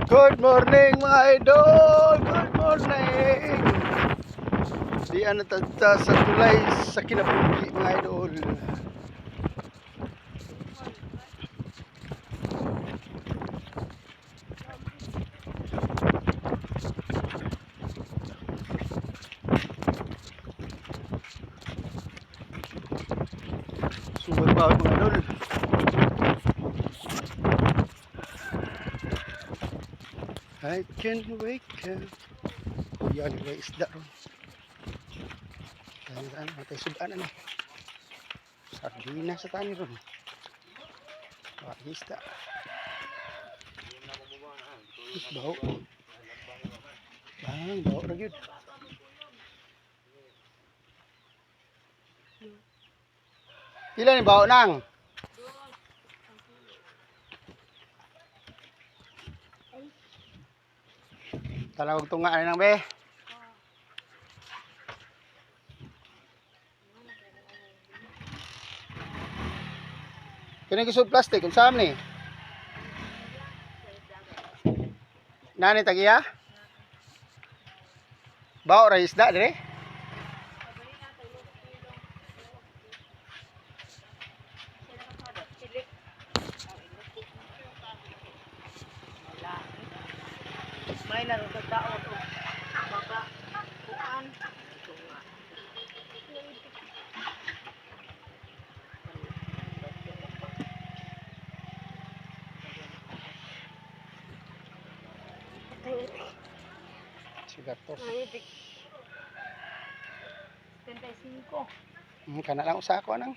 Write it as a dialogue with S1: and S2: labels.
S1: Good morning mga idol! Good morning! Di natagta sa tulay sa kinabuhi mga idol. Sungguh pa mga idol. I can't wake up. Yan, may isda ron. Kaya matay sudan na. Sardina sa tani ron. Isda. Bau. Bau ra gyud. Pila ni bau nang? Talawag tunga na nang be. Kini gisud plastic unsa ni? Nani tagiya? Bao ra isda dire?
S2: May naroon sa daot o baka kuan.
S1: Sigatos.
S2: 75.
S1: Kana lang usa ko nang.